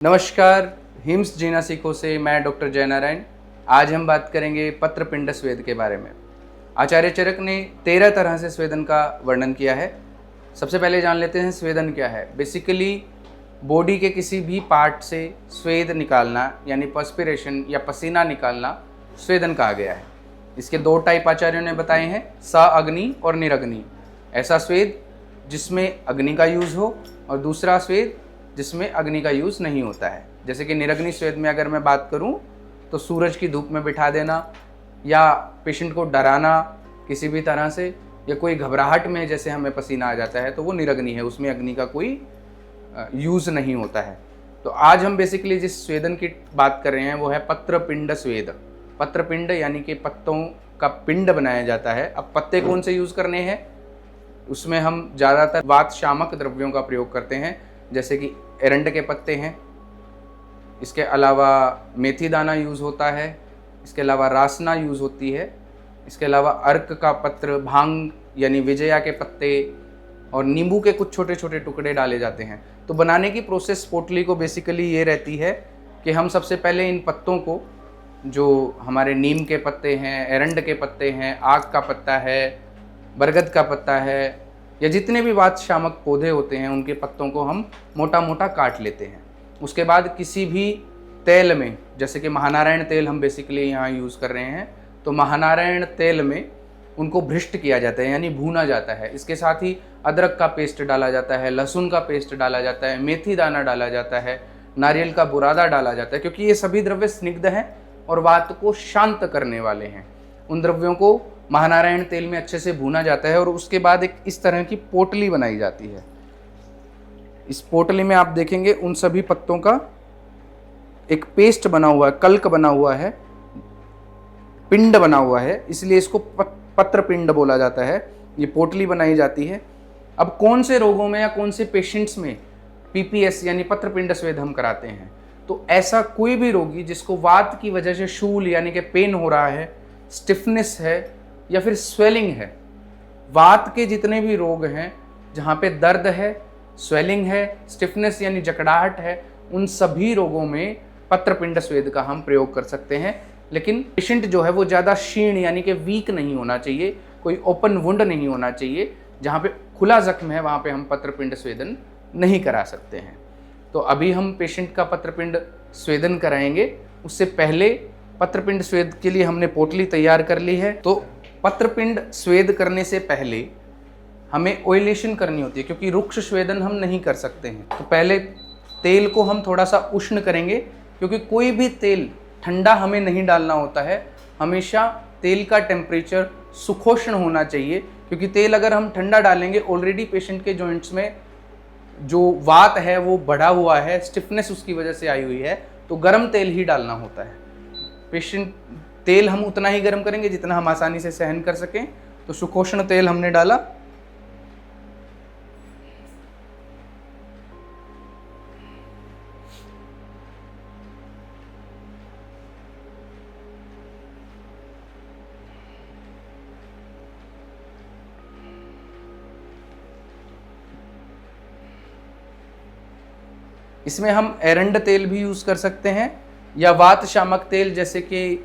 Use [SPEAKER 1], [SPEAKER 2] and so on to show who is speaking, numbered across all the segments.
[SPEAKER 1] नमस्कार, हिम्स जीना सीखो से मैं डॉक्टर जय नारायण। आज हम बात करेंगे पत्रपिंड स्वेद के बारे में। आचार्य चरक ने 13 तरह से स्वेदन का वर्णन किया है। सबसे पहले जान लेते हैं स्वेदन क्या है। बेसिकली बॉडी के किसी भी पार्ट से स्वेद निकालना यानी पर्स्पिरेशन या पसीना निकालना स्वेदन कहा गया है। इसके दो टाइप आचार्यों ने बताए हैं, सअग्नि और निरग्नि। ऐसा स्वेद जिसमें अग्नि का यूज़ हो और दूसरा स्वेद जिसमें अग्नि का यूज़ नहीं होता है। जैसे कि निरग्नि स्वेद में अगर मैं बात करूं तो सूरज की धूप में बिठा देना या पेशेंट को डराना किसी भी तरह से, या कोई घबराहट में जैसे हमें पसीना आ जाता है तो वो निरग्नि है, उसमें अग्नि का कोई यूज़ नहीं होता है। तो आज हम बेसिकली जिस स्वेदन की बात कर रहे हैं वो है पत्रपिंड स्वेद। पत्रपिंड यानी कि पत्तों का पिंड बनाया जाता है। अब पत्ते कौन से यूज़ करने हैं, उसमें हम ज़्यादातर वात शामक द्रव्यों का प्रयोग करते हैं, जैसे कि एरंड के पत्ते हैं। इसके अलावा मेथी दाना यूज़ होता है। इसके अलावा रासना यूज़ होती है। इसके अलावा अर्क का पत्र, भांग यानी विजया के पत्ते और नींबू के कुछ छोटे छोटे टुकड़े डाले जाते हैं। तो बनाने की प्रोसेस पोटली को बेसिकली ये रहती है कि हम सबसे पहले इन पत्तों को, जो हमारे नीम के पत्ते हैं, एरंड के पत्ते हैं, आक का पत्ता है, बरगद का पत्ता है, या जितने भी वात शामक पौधे होते हैं उनके पत्तों को हम मोटा मोटा काट लेते हैं। उसके बाद किसी भी तेल में, जैसे कि महानारायण तेल हम बेसिकली यहाँ यूज़ कर रहे हैं, तो महानारायण तेल में उनको भ्रिष्ट किया जाता है यानी भूना जाता है। इसके साथ ही अदरक का पेस्ट डाला जाता है, लहसुन का पेस्ट डाला जाता है, मेथी दाना डाला जाता है, नारियल का बुरादा डाला जाता है, क्योंकि ये सभी द्रव्य स्निग्ध हैं और वात को शांत करने वाले हैं। उन द्रव्यों को महानारायण तेल में अच्छे से भूना जाता है और उसके बाद एक इस तरह की पोटली बनाई जाती है। इस पोटली में आप देखेंगे उन सभी पत्तों का एक पेस्ट बना हुआ है, कल्क बना हुआ है, पिंड बना हुआ है, इसलिए इसको पत्रपिंड बोला जाता है। ये पोटली बनाई जाती है। अब कौन से रोगों में या कौन से पेशेंट्स में पीपीएस यानी पत्रपिंड स्वेद हम कराते हैं, तो ऐसा कोई भी रोगी जिसको वात की वजह से शूल यानी कि पेन हो रहा है, स्टिफनेस है या फिर स्वेलिंग है। वात के जितने भी रोग हैं जहाँ पे दर्द है, स्वेलिंग है, स्टिफनेस यानी जकड़ाहट है, उन सभी रोगों में पत्रपिंड स्वेद का हम प्रयोग कर सकते हैं। लेकिन पेशेंट जो है वो ज़्यादा क्षीण यानी कि वीक नहीं होना चाहिए, कोई ओपन वुंड नहीं होना चाहिए। जहाँ पे खुला जख्म है वहाँ पे हम पत्रपिंड स्वेदन नहीं करा सकते हैं। तो अभी हम पेशेंट का पत्रपिंड स्वेदन कराएंगे। उससे पहले पत्रपिंड स्वेद के लिए हमने पोटली तैयार कर ली है। तो पत्रपिंड स्वेद करने से पहले हमें ऑयलेशन करनी होती है, क्योंकि रुक्ष स्वेदन हम नहीं कर सकते हैं। तो पहले तेल को हम थोड़ा सा उष्ण करेंगे, क्योंकि कोई भी तेल ठंडा हमें नहीं डालना होता है। हमेशा तेल का टेम्परेचर सुखोष्ण होना चाहिए, क्योंकि तेल अगर हम ठंडा डालेंगे, ऑलरेडी पेशेंट के जॉइंट्स में जो वात है वो बढ़ा हुआ है, स्टिफनेस उसकी वजह से आई हुई है, तो गर्म तेल ही डालना होता है। पेशेंट तेल हम उतना ही गर्म करेंगे जितना हम आसानी से सहन कर सकें। तो सुखोष्ण तेल हमने डाला। इसमें हम एरंड तेल भी यूज़ कर सकते हैं या वात शामक तेल जैसे कि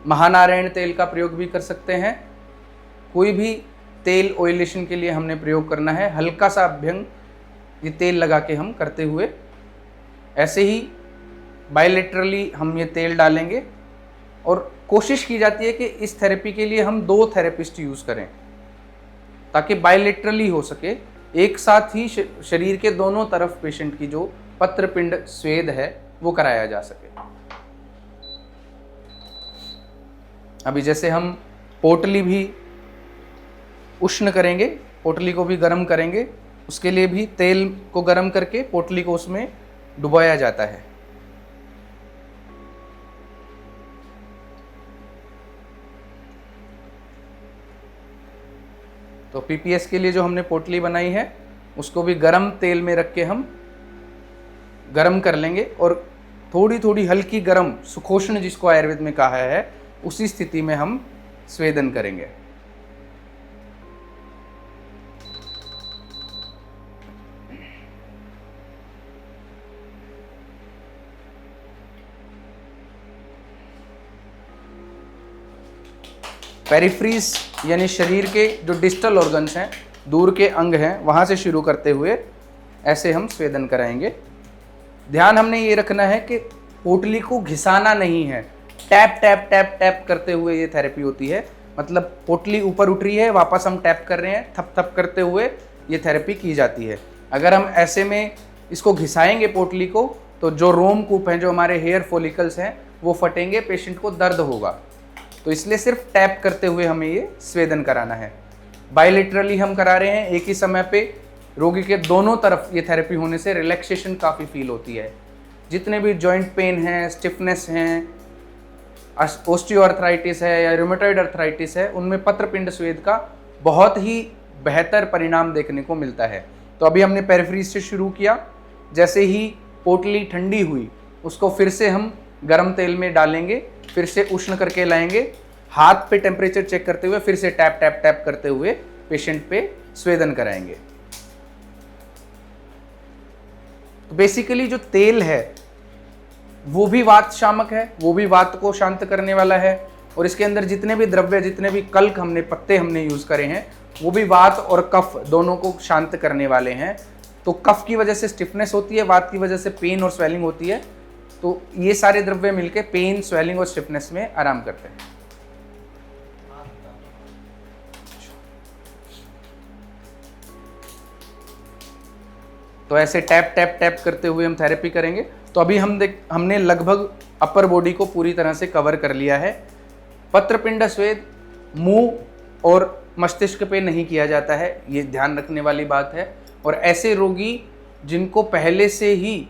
[SPEAKER 1] महानारायण तेल का प्रयोग भी कर सकते हैं। कोई भी तेल ऑयलेशन के लिए हमने प्रयोग करना है। हल्का सा अभ्यंग ये तेल लगा के हम करते हुए ऐसे ही बायलेटरली हम ये तेल डालेंगे। और कोशिश की जाती है कि इस थेरेपी के लिए हम 2 थेरेपिस्ट यूज़ करें, ताकि बायलेटरली हो सके, एक साथ ही शरीर के दोनों तरफ पेशेंट की जो पत्रपिंड स्वेद है वो कराया जा सके। अभी जैसे हम पोटली भी उष्ण करेंगे, पोटली को भी गर्म करेंगे, उसके लिए भी तेल को गर्म करके पोटली को उसमें डुबोया जाता है। तो पीपीएस के लिए जो हमने पोटली बनाई है उसको भी गर्म तेल में रख के हम गर्म कर लेंगे, और थोड़ी थोड़ी हल्की गर्म सुखोष्ण जिसको आयुर्वेद में कहा है, उसी स्थिति में हम स्वेदन करेंगे। पेरिफ्रीज यानी शरीर के जो डिस्टल ऑर्गन्स हैं, दूर के अंग हैं, वहाँ से शुरू करते हुए ऐसे हम स्वेदन कराएंगे। ध्यान हमने ये रखना है कि पोटली को घिसाना नहीं है, टैप टैप टैप टैप करते हुए ये थेरेपी होती है। मतलब पोटली ऊपर उठ रही है, वापस हम टैप कर रहे हैं, थप थप करते हुए ये थेरेपी की जाती है। अगर हम ऐसे में इसको घिसाएंगे पोटली को, तो जो रोमकूप हैं, जो हमारे हेयर फॉलिकल्स हैं, वो फटेंगे, पेशेंट को दर्द होगा। तो इसलिए सिर्फ टैप करते हुए हमें ये स्वेदन कराना है। बायलेटरली हम करा रहे हैं, एक ही समय पे रोगी के दोनों तरफ ये थेरेपी होने से रिलैक्सेशन काफ़ी फील होती है। जितने भी जॉइंट पेन हैं, स्टिफनेस हैं, ऑस्टियोआर्थराइटिस है या रूमेटॉइड अर्थराइटिस है, उनमें पत्रपिंड स्वेद का बहुत ही बेहतर परिणाम देखने को मिलता है। तो अभी हमने पेरिफ्रीज से शुरू किया, जैसे ही पोटली ठंडी हुई उसको फिर से हम गर्म तेल में डालेंगे, फिर से उष्ण करके लाएंगे, हाथ पे टेम्परेचर चेक करते हुए फिर से टैप टैप टैप करते हुए पेशेंट पे स्वेदन कराएंगे। तो बेसिकली जो तेल है वो भी वात शामक है, वो भी वात को शांत करने वाला है, और इसके अंदर जितने भी द्रव्य, जितने भी कल्क हमने, पत्ते हमने यूज करे हैं, वो भी वात और कफ दोनों को शांत करने वाले हैं। तो कफ की वजह से स्टिफनेस होती है, वात की वजह से पेन और स्वेलिंग होती है। तो ये सारे द्रव्य मिलके पेन, स्वेलिंग और स्टिफनेस में आराम करते हैं। तो ऐसे टैप टैप टैप करते हुए हम थेरेपी करेंगे। तो अभी हमने लगभग अपर बॉडी को पूरी तरह से कवर कर लिया है। पत्रपिंड स्वेद मुंह और मस्तिष्क पे नहीं किया जाता है, ये ध्यान रखने वाली बात है। और ऐसे रोगी जिनको पहले से ही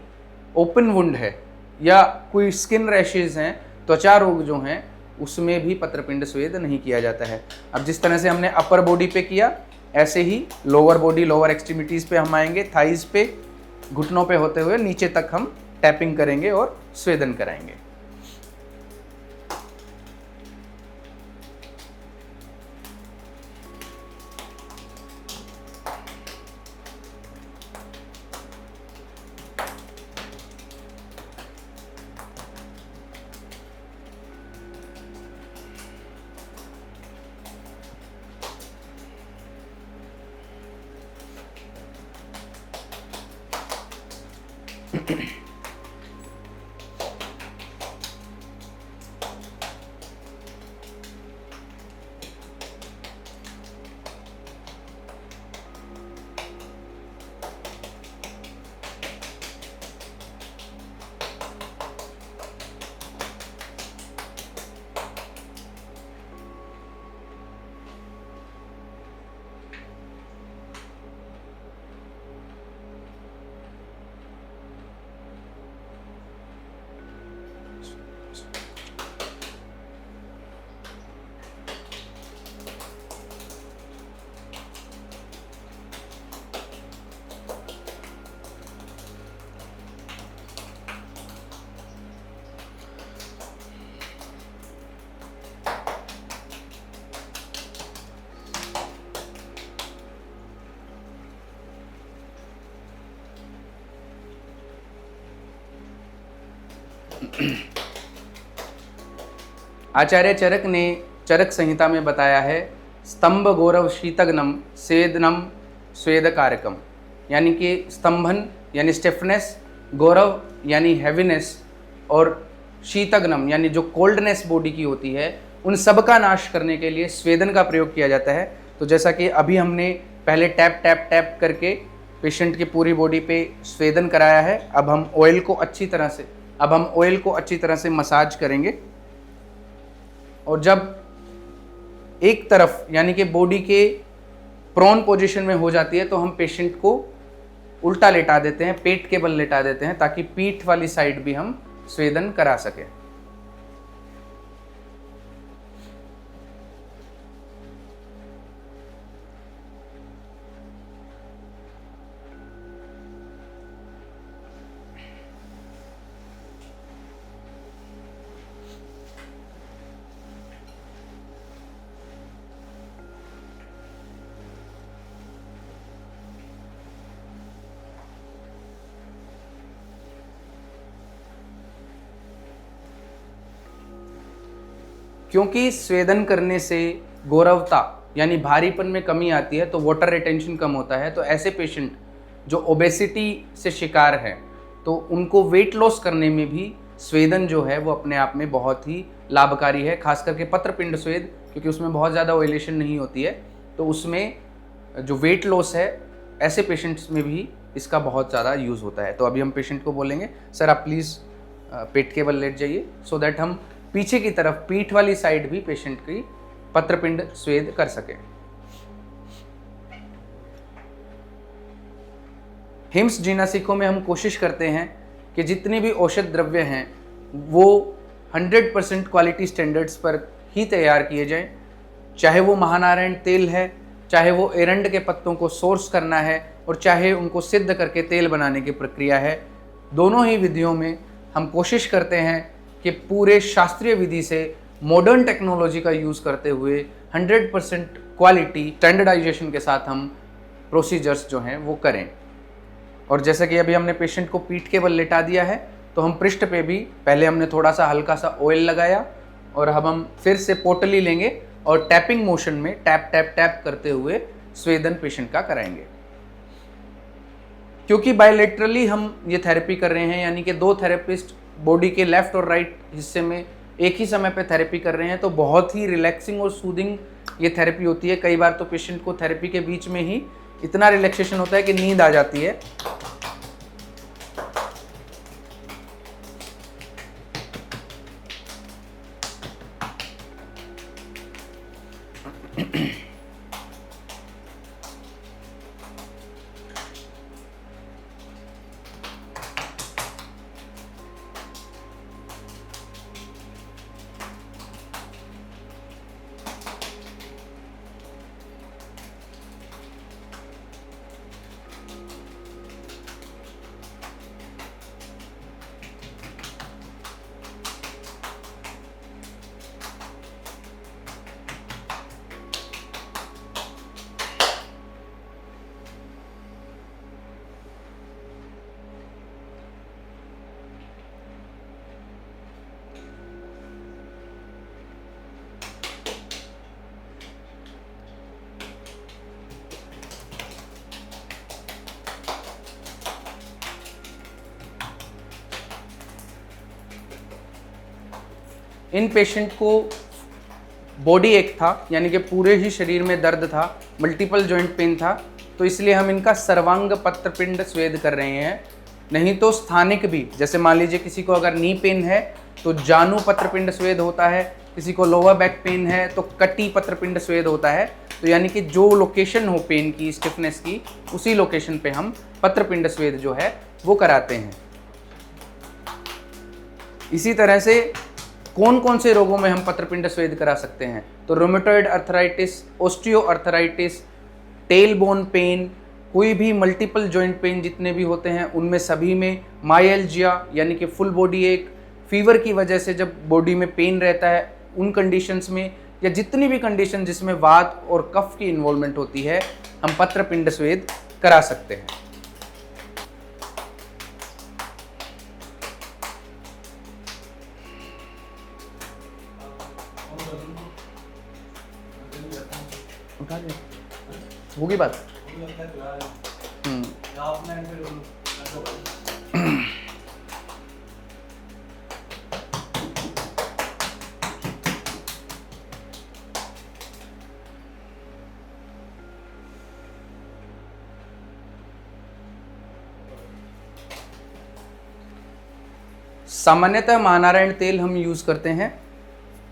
[SPEAKER 1] ओपन वुंड है या कोई स्किन रैशेज हैं, त्वचा रोग जो हैं, उसमें भी पत्रपिंड स्वेद नहीं किया जाता है। अब जिस तरह से हमने अपर बॉडी पे किया, ऐसे ही लोअर बॉडी, लोअर एक्सट्रीमिटीज़ पे हम आएंगे, थाइज पे, घुटनों पे होते हुए नीचे तक हम टैपिंग करेंगे और स्वेदन कराएंगे। आचार्य चरक ने चरक संहिता में बताया है, स्तंभ गौरव शीतग्नम स्वेदनम स्वेद कारकम, यानी कि स्तंभन यानी स्टिफनेस, गौरव यानी हैवीनेस, और शीतग्नम यानी जो कोल्डनेस बॉडी की होती है, उन सब का नाश करने के लिए स्वेदन का प्रयोग किया जाता है। तो जैसा कि अभी हमने पहले टैप टैप टैप करके पेशेंट की पूरी बॉडी पे स्वेदन कराया है, अब हम ऑयल को अच्छी तरह से मसाज करेंगे। और जब एक तरफ यानी कि बॉडी के प्रोन पोजीशन में हो जाती है, तो हम पेशेंट को उल्टा लेटा देते हैं, पेट के बल लेटा देते हैं, ताकि पीठ वाली साइड भी हम स्वेदन करा सकें। क्योंकि स्वेदन करने से गौरवता यानी भारीपन में कमी आती है, तो वाटर रिटेंशन कम होता है। तो ऐसे पेशेंट जो ओबेसिटी से शिकार हैं, तो उनको वेट लॉस करने में भी स्वेदन जो है वो अपने आप में बहुत ही लाभकारी है। खास करके पत्रपिंड स्वेद, क्योंकि उसमें बहुत ज़्यादा ऑयलेशन नहीं होती है, तो उसमें जो वेट लॉस है ऐसे पेशेंट्स में भी इसका बहुत ज़्यादा यूज़ होता है। तो अभी हम पेशेंट को बोलेंगे, सर आप प्लीज़ पेट के बल लेट जाइए, सो दैट हम पीछे की तरफ, पीठ वाली साइड भी पेशेंट की पत्रपिंड स्वेद कर सकें। हिम्स जीनासिको में हम कोशिश करते हैं कि जितने भी औषध द्रव्य हैं वो 100% क्वालिटी स्टैंडर्ड्स पर ही तैयार किए जाएं। चाहे वो महानारायण तेल है, चाहे वो एरंड के पत्तों को सोर्स करना है, और चाहे उनको सिद्ध करके तेल बनाने की प्रक्रिया है, दोनों ही विधियों में हम कोशिश करते हैं कि पूरे शास्त्रीय विधि से मॉडर्न टेक्नोलॉजी का यूज़ करते हुए 100% क्वालिटी स्टैंडर्डाइजेशन के साथ हम प्रोसीजर्स जो हैं वो करें। और जैसे कि अभी हमने पेशेंट को पीठ के बल लेटा दिया है, तो हम पृष्ठ पे भी पहले हमने थोड़ा सा हल्का सा ऑयल लगाया, और अब हम फिर से पोटली लेंगे और टैपिंग मोशन में टैप टैप टैप करते हुए स्वेदन पेशेंट का कराएंगे। क्योंकि बायलेटरली हम ये थेरेपी कर रहे हैं, यानी कि दो थेरेपिस्ट बॉडी के लेफ्ट और राइट हिस्से में एक ही समय पे थेरेपी कर रहे हैं, तो बहुत ही रिलैक्सिंग और सूदिंग ये थेरेपी होती है। कई बार तो पेशेंट को थेरेपी के बीच में ही इतना रिलैक्सेशन होता है कि नींद आ जाती है। इन पेशेंट को बॉडी एक था, यानी कि पूरे ही शरीर में दर्द था, मल्टीपल जॉइंट पेन था, तो इसलिए हम इनका सर्वांग पत्रपिंड स्वेद कर रहे हैं। नहीं तो स्थानिक भी, जैसे मान लीजिए किसी को अगर नी पेन है तो जानू पत्रपिंड स्वेद होता है, किसी को लोअर बैक पेन है तो कटी पत्रपिंड स्वेद होता है। तो यानी कि जो लोकेशन हो पेन की, स्टिफनेस की, उसी लोकेशन पे हम पत्रपिंड स्वेद जो है वो कराते हैं। इसी तरह से कौन कौन से रोगों में हम पत्रपिंड स्वेद करा सकते हैं, तो rheumatoid arthritis, osteo arthritis, tail bone pen, कोई भी मल्टीपल जॉइंट पेन जितने भी होते हैं उनमें सभी में, माइल्जिया यानी कि फुल बॉडी एक, फीवर की वजह से जब बॉडी में पेन रहता है उन कंडीशंस में, या जितनी भी कंडीशन जिसमें वात और कफ की इन्वॉल्वमेंट होती है, हम पत्रपिंड स्वेद करा सकते हैं। होगी बात। सामान्यतः महानारायण तेल हम यूज करते हैं।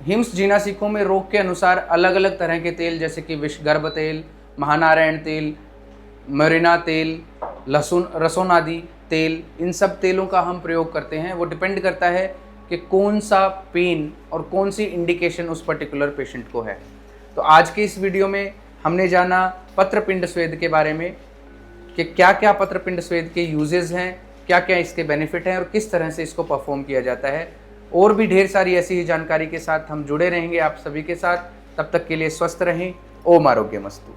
[SPEAKER 1] हिम्स जीनासिको में रोग के अनुसार अलग अलग तरह के तेल, जैसे कि विषगर्भ तेल, महानारायण तेल, मरीना तेल, लहसुन रसोन आदि तेल, इन सब तेलों का हम प्रयोग करते हैं। वो डिपेंड करता है कि कौन सा पेन और कौन सी इंडिकेशन उस पर्टिकुलर पेशेंट को है। तो आज के इस वीडियो में हमने जाना पत्रपिंड स्वेद के बारे में कि क्या क्या पत्रपिंड स्वेद के यूजेस हैं, क्या क्या इसके बेनिफिट हैं और किस तरह से इसको परफॉर्म किया जाता है। और भी ढेर सारी ऐसी ही जानकारी के साथ हम जुड़े रहेंगे आप सभी के साथ। तब तक के लिए स्वस्थ रहें। ओम आरोग्यमस्तु।